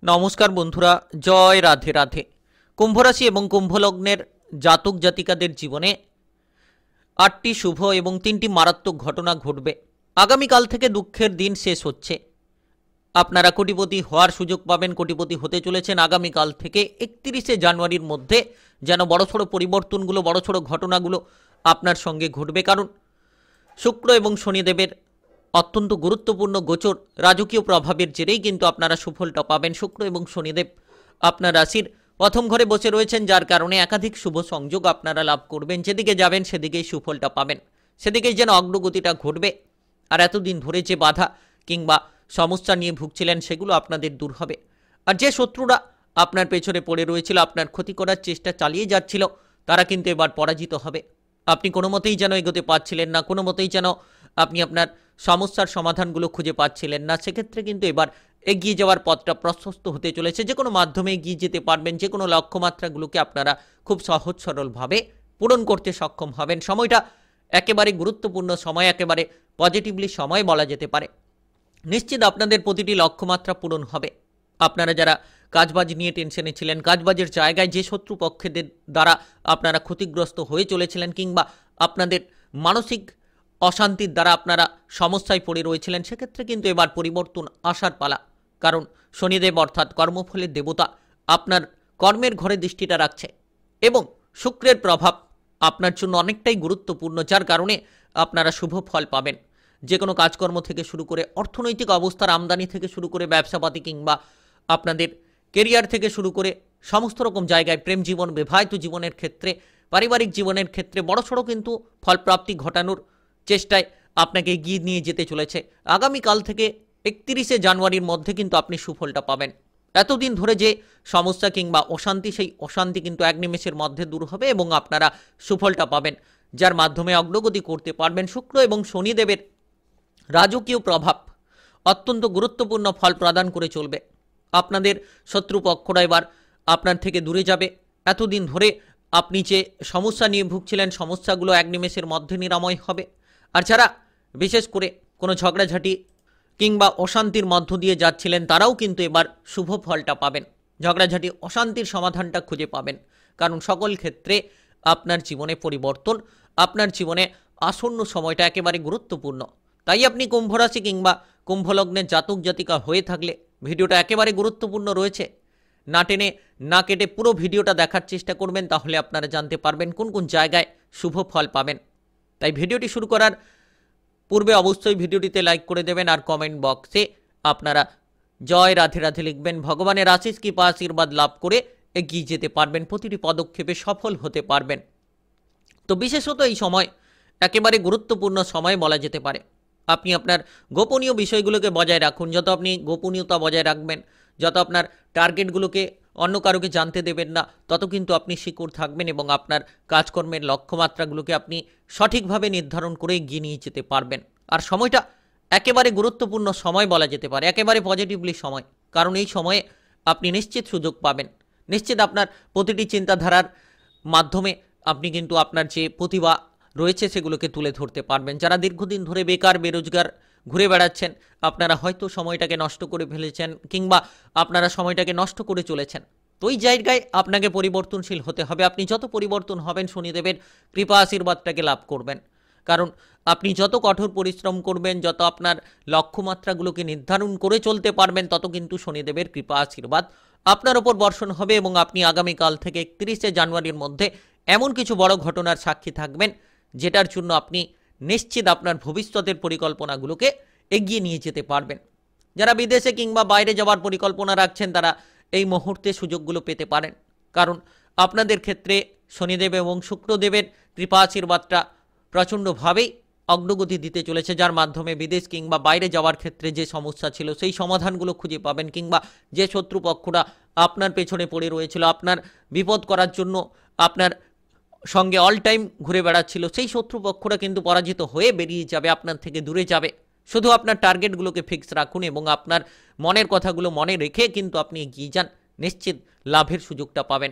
নমস্কার বন্ধুরা, জয় রাধে রাধে। কুম্ভ রাশি এবং কুম্ভ লগ্নের জাতক জাতিকাদের জীবনে 8টি শুভ এবং 3টি মারাত্মক ঘটনা ঘটবে। আগামীকাল থেকে দুঃখের দিন শেষ হচ্ছে। আপনারা কোটিপতি হওয়ার সুযোগ পাবেন, কোটিপতি হতে চলেছেন আগামীকাল থেকে 31শে জানুয়ারির মধ্যে। যেন বড়সড় পরিবর্তনগুলো, বড়সড় ঘটনাগুলো আপনার সঙ্গে ঘটবে, কারণ শুক্র এবং শনিদেবের অত্যন্ত গুরুত্বপূর্ণ গোচর রাজকীয় প্রভাবের জেরেই কিন্তু আপনারা সুফলটা পাবেন। শুক্র এবং শনিদেব আপনার রাশির প্রথম ঘরে বসে রয়েছেন, যার কারণে একাধিক শুভ সংযোগ আপনারা লাভ করবেন। যেদিকে যাবেন সেদিকেই সুফলটা পাবেন, সেদিকেই যেন অগ্রগতিটা ঘটবে। আর এতদিন ধরে যে বাধা কিংবা সমস্যা নিয়ে ভুগছিলেন সেগুলো আপনাদের দূর হবে। আর যে শত্রুরা আপনার পেছনে পড়ে রয়েছিল, আপনার ক্ষতি করার চেষ্টা চালিয়ে যাচ্ছিল, তারা কিন্তু এবার পরাজিত হবে। আপনি কোনো মতেই যেন এগোতে পারছিলেন না, কোনো মতেই যেন আপনি আপনার সমস্যার সমাধানগুলো খুঁজে পাচ্ছিলেন না, সেক্ষেত্রে কিন্তু এবার এগিয়ে যাওয়ার পথটা প্রশস্ত হতে চলেছে। যে কোনো মাধ্যমে এগিয়ে যেতে পারবেন, যে কোনো লক্ষ্যমাত্রাগুলোকে আপনারা খুব সহজ সরলভাবে পূরণ করতে সক্ষম হবেন। সময়টা একেবারে গুরুত্বপূর্ণ সময়, একেবারে পজিটিভলি সময় বলা যেতে পারে। নিশ্চিত আপনাদের প্রতিটি লক্ষ্যমাত্রা পূরণ হবে। আপনারা যারা কাজবাজ নিয়ে টেনশনে ছিলেন, কাজবাজের জায়গায় যে শত্রুপক্ষদের দ্বারা আপনারা ক্ষতিগ্রস্ত হয়ে চলেছিলেন, কিংবা আপনাদের মানসিক অশান্তির দ্বারা আপনারা সমস্যায় পড়ে রয়েছিলেন, সেক্ষেত্রে কিন্তু এবার পরিবর্তন আসার পালা। কারণ শনিদেব অর্থাৎ কর্মফলের দেবতা আপনার কর্মের ঘরে দৃষ্টিটা রাখছে, এবং শুক্রের প্রভাব আপনার জন্য অনেকটাই গুরুত্বপূর্ণ, যার কারণে আপনারা শুভ ফল পাবেন। যে কোনো কাজকর্ম থেকে শুরু করে অর্থনৈতিক অবস্থার আমদানি থেকে শুরু করে ব্যবসাপাতি কিংবা আপনাদের কেরিয়ার থেকে শুরু করে সমস্ত রকম জায়গায়, প্রেম জীবন, বিবাহিত জীবনের ক্ষেত্রে, পারিবারিক জীবনের ক্ষেত্রে বড়সড় কিন্তু ফলপ্রাপ্তি ঘটানোর চেষ্টায় আপনাকে এগিয়ে নিয়ে যেতে চলেছে। আগামীকাল থেকে 31শে জানুয়ারির মধ্যে কিন্তু আপনি সুফলটা পাবেন। এতদিন ধরে যে সমস্যা কিংবা অশান্তি, সেই অশান্তি কিন্তু এক নিমেষের মধ্যে দূর হবে এবং আপনারা সুফলটা পাবেন, যার মাধ্যমে অগ্রগতি করতে পারবেন। শুক্র এবং শনিদেবের রাজকীয় প্রভাব অত্যন্ত গুরুত্বপূর্ণ ফল প্রদান করে চলবে। আপনাদের শত্রুপক্ষরা এবার আপনার থেকে দূরে যাবে। এতদিন ধরে আপনি যে সমস্যা নিয়ে ভুগছিলেন, সমস্যাগুলো এক নিমেষের মধ্যে নিরাময় হবে। আর যারা বিশেষ করে কোনো ঝগড়াঝাটি কিংবা অশান্তির মধ্য দিয়ে যাচ্ছিলেন, তারাও কিন্তু এবার শুভ ফলটা পাবেন। ঝগড়াঝাটি অশান্তির সমাধানটা খুঁজে পাবেন, কারণ সকল ক্ষেত্রে আপনার জীবনে পরিবর্তন, আপনার জীবনে আসন্ন সময়টা একেবারে গুরুত্বপূর্ণ। তাই আপনি কুম্ভ রাশি কিংবা কুম্ভ লগ্নের জাতক জাতিকা হয়ে থাকলে ভিডিওটা একেবারে গুরুত্বপূর্ণ রয়েছে। না টেনে না কেটে পুরো ভিডিওটা দেখার চেষ্টা করবেন, তাহলে আপনারা জানতে পারবেন কোন কোন জায়গায় শুভ ফল পাবেন। তাই ভিডিওটি শুরু করার পূর্বে অবশ্যই ভিডিওটিতে লাইক করে দেবেন, আর কমেন্ট বক্সে আপনারা জয় রাধে রাধে লিখবেন। ভগবানের আশিস কৃপা আশীর্বাদ লাভ করে এগিয়ে যেতে পারবেন, প্রতিটি পদক্ষেপে সফল হতে পারবেন। তো বিশেষত এই সময় একেবারে গুরুত্বপূর্ণ সময় বলা যেতে পারে। আপনি আপনার গোপনীয় বিষয়গুলোকে বজায় রাখুন। যত আপনি গোপনীয়তা বজায় রাখবেন, যত আপনার টার্গেটগুলোকে অন্য কারোকে জানতে দেবেন না, তত কিন্তু আপনি সিকিউর থাকবেন এবং আপনার কাজকর্মের লক্ষ্যমাত্রাগুলোকে আপনি সঠিকভাবে নির্ধারণ করে এগিয়ে নিয়ে যেতে পারবেন। আর সময়টা একেবারে গুরুত্বপূর্ণ সময় বলা যেতে পারে, একেবারে পজিটিভলি সময়, কারণ এই সময়ে আপনি নিশ্চিত সুযোগ পাবেন। নিশ্চিত আপনার প্রতিটি চিন্তাধারার মাধ্যমে আপনি কিন্তু আপনার যে প্রতিভা রয়েছে সেগুলোকে তুলে ধরতে পারবেন। যারা দীর্ঘদিন ধরে বেকার বেরোজগার ঘুরে বেড়াচ্ছেন, আপনারা হয়তো সময়টাকে নষ্ট করে ফেলেছেন, কিংবা আপনারা সময়টাকে নষ্ট করে চলেছেন, তো ওই জায়গায় আপনাকে পরিবর্তনশীল হতে হবে। আপনি যত পরিবর্তন হবেন, শনিদেবের কৃপা আশীর্বাদটাকে লাভ করবেন। কারণ আপনি যত কঠোর পরিশ্রম করবেন, যত আপনার লক্ষ্যমাত্রাগুলোকে নির্ধারণ করে চলতে পারবেন, তত কিন্তু শনিদেবের কৃপা আশীর্বাদ আপনার ওপর বর্ষণ হবে এবং আপনি আগামীকাল থেকে 31শে জানুয়ারির মধ্যে এমন কিছু বড় ঘটনার সাক্ষী থাকবেন, যেটার জন্য আপনি নিশ্চিত আপনার ভবিষ্যতের পরিকল্পনাগুলোকে এগিয়ে নিয়ে যেতে পারবেন। যারা বিদেশে কিংবা বাইরে যাওয়ার পরিকল্পনা রাখছেন, তারা এই মুহূর্তে সুযোগগুলো পেতে পারেন, কারণ আপনাদের ক্ষেত্রে শনিদেব এবং শুক্রদেবের কৃপা আশীর্বাদটা প্রচণ্ডভাবেই অগ্রগতি দিতে চলেছে, যার মাধ্যমে বিদেশ কিংবা বাইরে যাওয়ার ক্ষেত্রে যে সমস্যা ছিল সেই সমাধানগুলো খুঁজে পাবেন, কিংবা যে শত্রুপক্ষরা আপনার পেছনে পড়ে রয়েছিল, আপনার বিপদ করার জন্য আপনার সঙ্গে অল টাইম ঘুরে বেড়াচ্ছিল, সেই শত্রুপক্ষরা কিন্তু পরাজিত হয়ে বেরিয়ে যাবে, আপনার থেকে দূরে যাবে। শুধু আপনার টার্গেটগুলোকে ফিক্স রাখুন এবং আপনার মনের কথাগুলো মনে রেখে কিন্তু আপনি এগিয়ে যান, নিশ্চিত লাভের সুযোগটা পাবেন।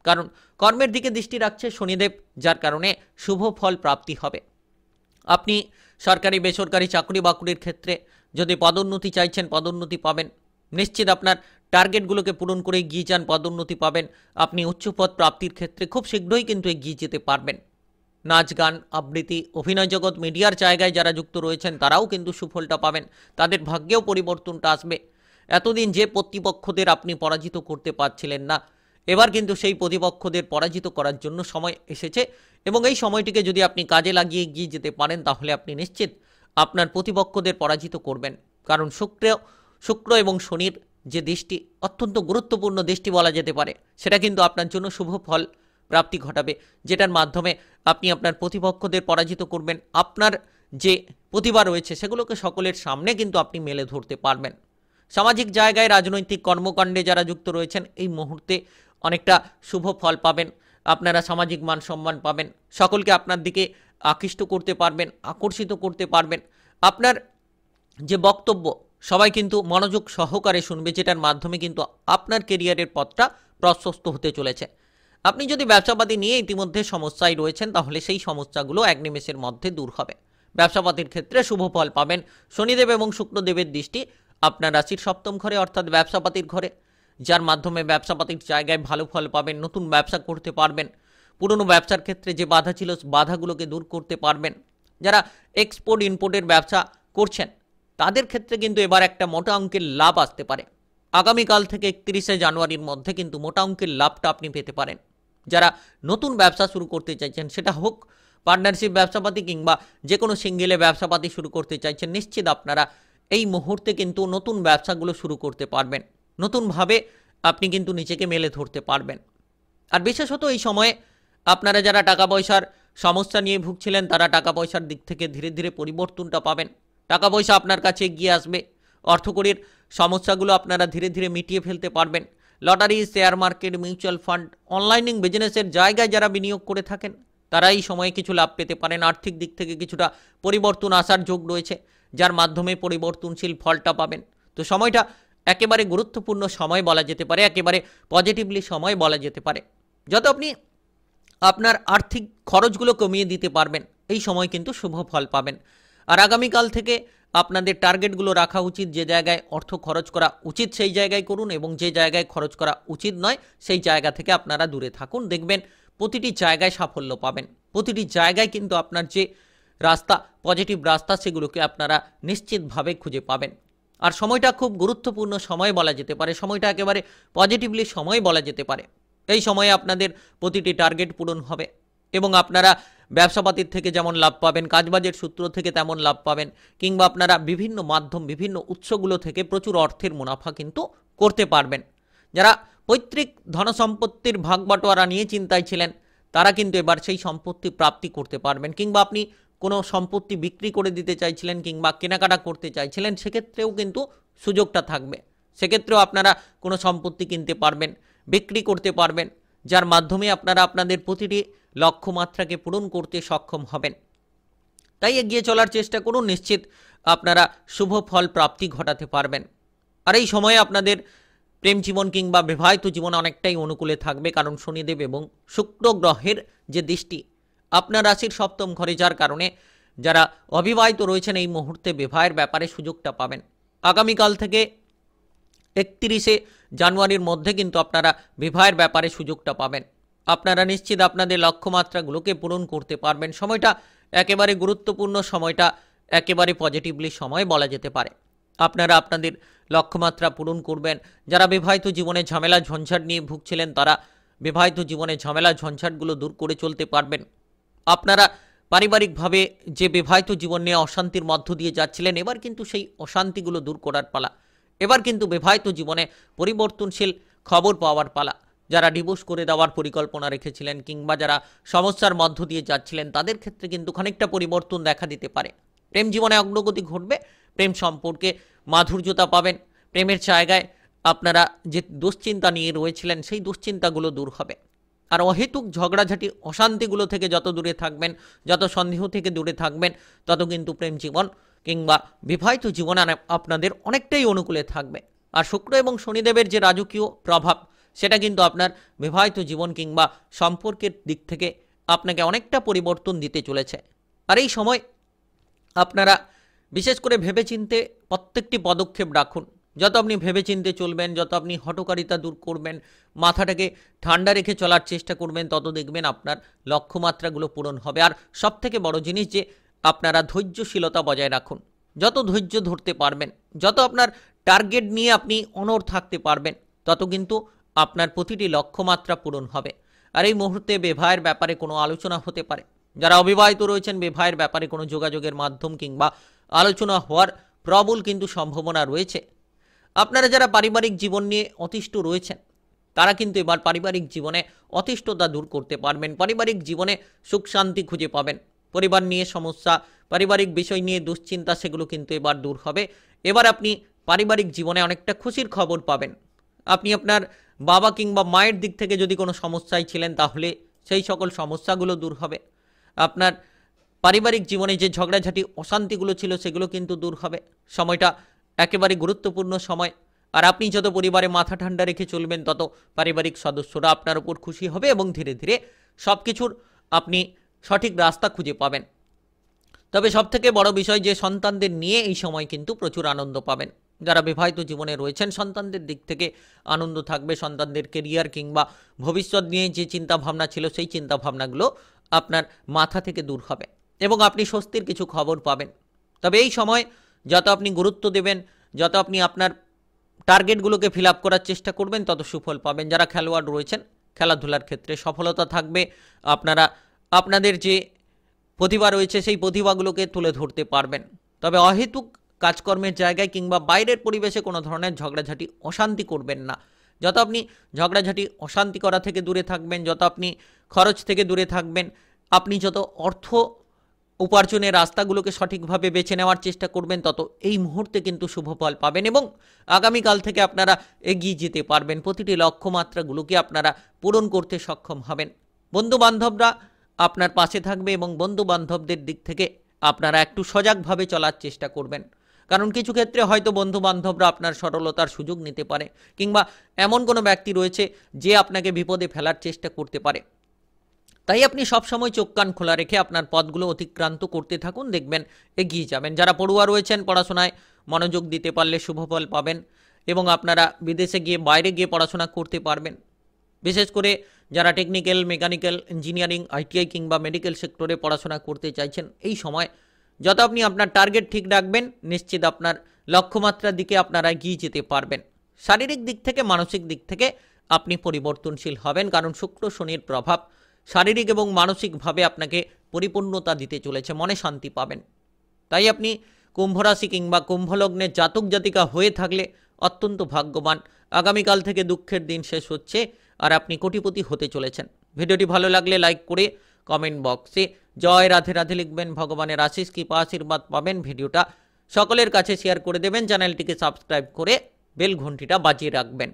কারণ কর্মের দিকে দৃষ্টি রাখছে শনিদেব, যার কারণে শুভ ফল প্রাপ্তি হবে। আপনি সরকারি বেসরকারি চাকরি বাকরির ক্ষেত্রে যদি পদোন্নতি চাইছেন, পদোন্নতি পাবেন। নিশ্চিত আপনার টার্গেটগুলোকে পূরণ করে এগিয়ে যান, পদোন্নতি পাবেন, আপনি উচ্চপদ প্রাপ্তির ক্ষেত্রে খুব শীঘ্রই কিন্তু এগিয়ে যেতে পারবেন। নাচ, গান, আবৃত্তি, অভিনয় জগৎ, মিডিয়ার জায়গায় যারা যুক্ত রয়েছেন তারাও কিন্তু সুফলটা পাবেন, তাদের ভাগ্যেও পরিবর্তনটা আসবে। এতদিন যে প্রতিপক্ষদের আপনি পরাজিত করতে পারছিলেন না, এবার কিন্তু সেই প্রতিপক্ষদের পরাজিত করার জন্য সময় এসেছে, এবং এই সময়টিকে যদি আপনি কাজে লাগিয়ে এগিয়ে যেতে পারেন তাহলে আপনি নিশ্চিত আপনার প্রতিপক্ষদের পরাজিত করবেন। কারণ শুক্র এবং শনির যে দৃষ্টি, অত্যন্ত গুরুত্বপূর্ণ দৃষ্টি বলা যেতে পারে, সেটা কিন্তু আপনার জন্য শুভ ফল প্রাপ্তি ঘটাবে, যেটার মাধ্যমে আপনি আপনার প্রতিপক্ষদের পরাজিত করবেন। আপনার যে প্রতিভা রয়েছে সেগুলোকে সকলের সামনে কিন্তু আপনি মেলে ধরতে পারবেন। সামাজিক জায়গায় রাজনৈতিক কর্মকাণ্ডে যারা যুক্ত রয়েছেন এই মুহূর্তে অনেকটা শুভ ফল পাবেন, আপনারা সামাজিক মান সম্মান পাবেন, সকলকে আপনার দিকে আকৃষ্ট করতে পারবেন, আকর্ষিত করতে পারবেন। আপনার যে বক্তব্য সবাই কিন্তু মনোযোগ সহকারে শুনবে, যেটার মাধ্যমে কিন্তু আপনার কেরিয়ারের পথটা প্রশস্ত হতে চলেছে। আপনি যদি ব্যবসাপাতি নিয়ে ইতিমধ্যে সমস্যায় রয়েছেন তাহলে সেই সমস্যাগুলো এক নিমেষের মধ্যে দূর হবে। ব্যবসাপাতির ক্ষেত্রে শুভ ফল পাবেন। শনিদেব এবং শুক্রদেবের দৃষ্টি আপনার রাশির সপ্তম ঘরে অর্থাৎ ব্যবসাপাতির ঘরে, যার মাধ্যমে ব্যবসাপাতির জায়গায় ভালো ফল পাবেন, নতুন ব্যবসা করতে পারবেন, পুরনো ব্যবসার ক্ষেত্রে যে বাধা ছিল বাধাগুলোকে দূর করতে পারবেন। যারা এক্সপোর্ট ইম্পোর্টের ব্যবসা করছেন তাদের ক্ষেত্রে কিন্তু এবার একটা মোটা অঙ্কের লাভ আসতে পারে। আগামীকাল থেকে 31শে জানুয়ারির মধ্যে কিন্তু মোটা অঙ্কের লাভটা আপনি পেতে পারেন। যারা নতুন ব্যবসা শুরু করতে চাইছেন, সেটা হোক পার্টনারশিপ ব্যবসাপাতি কিংবা যে কোনো সিঙ্গেলে ব্যবসাপাতি শুরু করতে চাইছেন, নিশ্চিত আপনারা এই মুহূর্তে কিন্তু নতুন ব্যবসাগুলো শুরু করতে পারবেন, নতুনভাবে আপনি কিন্তু নিজেকে মেলে ধরতে পারবেন। আর বিশেষত এই সময়ে আপনারা যারা টাকা পয়সার সমস্যা নিয়ে ভুগছিলেন তারা টাকা পয়সার দিক থেকে ধীরে ধীরে পরিবর্তনটা পাবেন, টাকা পয়সা আপনার কাছে এগিয়ে আসবে, অর্থকরীর সমস্যাগুলো আপনারা ধীরে ধীরে মিটিয়ে ফেলতে পারবেন। Lottery, share market, mutual fund, অনলাইনিং বিজনেসের জায়গায় যারা বিনিয়োগ করে থাকেন তারা এই সময়ে কিছু লাভ পেতে পারেন। আর্থিক দিক থেকে কিছুটা পরিবর্তন আসার যোগ রয়েছে, যার মাধ্যমে পরিবর্তনশীল ফলটা পাবেন। তো সময়টা একেবারে গুরুত্বপূর্ণ সময় বলা যেতে পারে, একেবারে পজিটিভলি সময় বলা যেতে পারে। যত আপনি আপনার আর্থিক খরচগুলো কমিয়ে দিতে পারবেন এই সময় কিন্তু শুভ ফল পাবেন। আর আগামীকাল থেকে আপনাদের টার্গেটগুলো রাখা উচিত, যে জায়গায় অর্থ খরচ করা উচিত সেই জায়গায় করুন, এবং যে জায়গায় খরচ করা উচিত নয় সেই জায়গা থেকে আপনারা দূরে থাকুন। দেখবেন প্রতিটি জায়গায় সাফল্য পাবেন, প্রতিটি জায়গায় কিন্তু আপনার যে রাস্তা, পজিটিভ রাস্তা, সেগুলোকে আপনারা নিশ্চিতভাবে খুঁজে পাবেন। আর সময়টা খুব গুরুত্বপূর্ণ সময় বলা যেতে পারে, সময়টা একেবারে পজিটিভলি সময় বলা যেতে পারে। এই সময়ে আপনাদের প্রতিটি টার্গেট পূরণ হবে এবং আপনারা ব্যবসাপাতির থেকে যেমন লাভ পাবেন, কাজবাজের সূত্র থেকে তেমন লাভ পাবেন, কিংবা আপনারা বিভিন্ন মাধ্যম, বিভিন্ন উৎসগুলো থেকে প্রচুর অর্থের মুনাফা কিন্তু করতে পারবেন। যারা পৈতৃক ধনসম্পত্তির ভাগ বাটোয়ারা নিয়ে চিন্তায় ছিলেন তারা কিন্তু এবার সেই সম্পত্তি প্রাপ্তি করতে পারবেন, কিংবা আপনি কোনো সম্পত্তি বিক্রি করে দিতে চাইছিলেন কিংবা কেনাকাটা করতে চাইছিলেন, সেক্ষেত্রেও কিন্তু সুযোগটা থাকবে। সেক্ষেত্রেও আপনারা কোনো সম্পত্তি কিনতে পারবেন, বিক্রি করতে পারবেন, যার মাধ্যমে আপনারা আপনাদের প্রতিটি লক্ষ্যমাত্রাকে পূরণ করতে সক্ষম হবেন। তাই এগিয়ে চলার চেষ্টা করুন, নিশ্চিত আপনারা শুভ ফল প্রাপ্তি ঘটাতে পারবেন। আর এই সময়ে আপনাদের প্রেম জীবন কিংবা বিবাহিত জীবন অনেকটাই অনুকূলে থাকবে, কারণ শনিদেব এবং শুক্র গ্রহের যে দৃষ্টি আপনার রাশির সপ্তম ঘরে, যার কারণে যারা অবিবাহিত রয়েছেন এই মুহূর্তে বিবাহের ব্যাপারে সুযোগটা পাবেন। আগামীকাল থেকে 31শে জানুয়ারির মধ্যে কিন্তু আপনারা বিবাহের ব্যাপারে সুযোগটা পাবেন। আপনারা নিশ্চিত আপনাদের লক্ষ্যমাত্রাগুলোকে পূরণ করতে পারবেন। সময়টা একেবারে গুরুত্বপূর্ণ, সময়টা একেবারে পজিটিভলি সময় বলা যেতে পারে। আপনারা আপনাদের লক্ষ্যমাত্রা পূরণ করবেন। যারা বিবাহিত জীবনে ঝামেলা ঝঞ্ঝাট নিয়ে ভুগছিলেন তারা বিবাহিত জীবনে ঝামেলা ঝঞ্ঝাটগুলো দূর করে চলতে পারবেন। আপনারা পারিবারিকভাবে যে বিবাহিত জীবন নিয়ে অশান্তির মধ্য দিয়ে যাচ্ছিলেন, এবার কিন্তু সেই অশান্তিগুলো দূর করার পালা। এবার কিন্তু বিবাহিত জীবনে পরিবর্তনশীল খবর পাওয়ার পালা। যারা ডিভোর্স করে দেওয়ার পরিকল্পনা রেখেছিলেন কিংবা যারা সমস্যার মধ্য দিয়ে যাচ্ছিলেন তাদের ক্ষেত্রে কিন্তু খানিকটা পরিবর্তন দেখা দিতে পারে। প্রেম জীবনে অগ্রগতি ঘটবে, প্রেম সম্পর্কে মাধুর্যতা পাবেন, প্রেমের জায়গায় আপনারা যে দুশ্চিন্তা নিয়ে রয়েছিলেন সেই দুশ্চিন্তাগুলো দূর হবে। আর অহেতুক ঝগড়াঝাটি অশান্তিগুলো থেকে যত দূরে থাকবেন, যত সন্দেহ থেকে দূরে থাকবেন, তত কিন্তু প্রেম জীবন কিংবা বিবাহিত জীবন আপনাদের অনেকটাই অনুকূলে থাকবে। আর শুক্র এবং শনিদেবের যে রাজকীয় প্রভাব সেটা কিন্তু আপনার বিবাহিত জীবন কিংবা সম্পর্কের দিক থেকে আপনাকে অনেকটা পরিবর্তন দিতে চলেছে। আর এই সময় আপনারা বিশেষ করে ভেবেচিন্তে প্রত্যেকটি পদক্ষেপ রাখুন, যত আপনি ভেবেচিন্তে চলবেন, যত আপনি হঠকারিতা দূর করবেন, মাথাটাকে ঠান্ডা রেখে চলার চেষ্টা করবেন, তত দেখবেন আপনার লক্ষ্যমাত্রাগুলো পূরণ হবে। আর সবথেকে বড় জিনিস যে আপনারা ধৈর্যশীলতা বজায় রাখুন। যত ধৈর্য ধরতে পারবেন, যত আপনার টার্গেট নিয়ে আপনি অনড় থাকতে পারবেন, তত কিন্তু আপনার প্রতিটি লক্ষ্যমাত্রা পূরণ হবে। আর এই মুহূর্তে বিবাহের ব্যাপারে কোনো আলোচনা হতে পারে। যারা অবিবাহিত রয়েছেন, বিবাহের ব্যাপারে কোনো যোগাযোগের মাধ্যম কিংবা আলোচনা হওয়ার প্রবল কিন্তু সম্ভাবনা রয়েছে। আপনারা যারা পারিবারিক জীবন নিয়ে অতিষ্ঠ রয়েছেন, তারা কিন্তু এবার পারিবারিক জীবনে অতিষ্ঠতা দূর করতে পারবেন। পারিবারিক জীবনে সুখ শান্তি খুঁজে পাবেন। পরিবার নিয়ে সমস্যা, পারিবারিক বিষয় নিয়ে দুশ্চিন্তা, সেগুলো কিন্তু এবার দূর হবে। এবার আপনি পারিবারিক জীবনে অনেকটা খুশির খবর পাবেন। আপনি আপনার বাবা কিংবা মায়ের দিক থেকে যদি কোনো সমস্যায় ছিলেন, তাহলে সেই সকল সমস্যাগুলো দূর হবে। আপনার পারিবারিক জীবনে যে ঝগড়াঝাটি অশান্তিগুলো ছিল, সেগুলো কিন্তু দূর হবে। সময়টা একেবারে গুরুত্বপূর্ণ সময়। আর আপনি যত পরিবারে মাথা ঠান্ডা রেখে চলবেন, তত পারিবারিক সদস্যরা আপনার উপর খুশি হবে এবং ধীরে ধীরে সব কিছুর আপনি সঠিক রাস্তা খুঁজে পাবেন। তবে সবথেকে বড় বিষয় যে সন্তানদের নিয়ে এই সময় কিন্তু প্রচুর আনন্দ পাবেন। যারা বিবাহিত জীবনে রয়েছেন, সন্তানদের দিক থেকে আনন্দ থাকবে। সন্তানদের কেরিয়ার কিংবা ভবিষ্যৎ নিয়ে যে চিন্তাভাবনা ছিল, সেই চিন্তাভাবনাগুলো আপনার মাথা থেকে দূর হবে এবং আপনি স্বস্তির কিছু খবর পাবেন। তবে এই সময় যত আপনি গুরুত্ব দেবেন, যত আপনি আপনার টার্গেটগুলোকে ফিল আপ করার চেষ্টা করবেন, তত সুফল পাবেন। যারা খেলোয়াড় রয়েছেন, খেলাধুলার ক্ষেত্রে সফলতা থাকবে। আপনারা আপনাদের যে প্রতিভা রয়েছে, সেই প্রতিভাগুলোকে তুলে ধরতে পারবেন। তবে অহেতুক কাজকর্মের জায়গায় কিংবা বাইরের পরিবেশে কোনো ধরনের ঝগড়াঝাটি অশান্তি করবেন না। যত আপনি ঝগড়াঝাটি অশান্তি করা থেকে দূরে থাকবেন, যত আপনি খরচ থেকে দূরে থাকবেন, আপনি যত অর্থ উপার্জনের রাস্তাগুলোকে সঠিকভাবে বেছে নেওয়ার চেষ্টা করবেন, তত এই মুহূর্তে কিন্তু শুভ ফল পাবেন এবং আগামীকাল থেকে আপনারা এগিয়ে যেতে পারবেন। প্রতিটি লক্ষ্যমাত্রাগুলোকে আপনারা পূরণ করতে সক্ষম হবেন। বন্ধুবান্ধবরা আপনার পাশে থাকবে এবং বন্ধুবান্ধবদের দিক থেকে আপনারা একটু সজাগভাবে চলার চেষ্টা করবেন। কারণ কিছু ক্ষেত্রে হয়তো বন্ধুবান্ধবরা আপনার সরলতার সুযোগ নিতে পারে কিংবা এমন কোনো ব্যক্তি রয়েছে যে আপনাকে বিপদে ফেলার চেষ্টা করতে পারে। তাই আপনি সবসময় চোখ কান খোলা রেখে আপনার পথগুলো অতিক্রান্ত করতে থাকুন, দেখবেন এগিয়ে যাবেন। যারা পড়ুয়া রয়েছেন, পড়াশোনায় মনোযোগ দিতে পারলে শুভফল পাবেন এবং আপনারা বিদেশে গিয়ে, বাইরে গিয়ে পড়াশোনা করতে পারবেন। বিশেষ করে যারা টেকনিক্যাল, মেকানিক্যাল, ইঞ্জিনিয়ারিং, আইটিআই কিংবা মেডিকেল সেক্টরে পড়াশোনা করতে চাইছেন, এই সময় যত আপনি আপনার টার্গেট ঠিক রাখবেন, নিশ্চিত আপনার লক্ষ্যমাত্রার দিকে আপনারা এগিয়ে যেতে পারবেন। শারীরিক দিক থেকে, মানসিক দিক থেকে আপনি পরিবর্তনশীল হবেন, কারণ শুক্র শনির প্রভাব শারীরিক এবং মানসিকভাবে আপনাকে পরিপূর্ণতা দিতে চলেছে, মনে শান্তি পাবেন। তাই আপনি কুম্ভ রাশি কিংবা কুম্ভলগ্নের জাতক জাতিকা হয়ে থাকলে অত্যন্ত ভাগ্যবান। আগামীকাল থেকে দুঃখের দিন শেষ হচ্ছে আর আপনি কোটিপতি হতে চলেছেন। ভিডিওটি ভালো লাগলে লাইক করে কমেন্ট বক্সে জয় রাধে রাধে লিখবেন। ভগবানের আশিস কৃপা আশীর্বাদ পাবেন। ভিডিওটা সকলের কাছে শেয়ার করে দেবেন। চ্যানেলটিকে সাবস্ক্রাইব করে বেল ঘন্টিটা বাজিয়ে রাখবেন।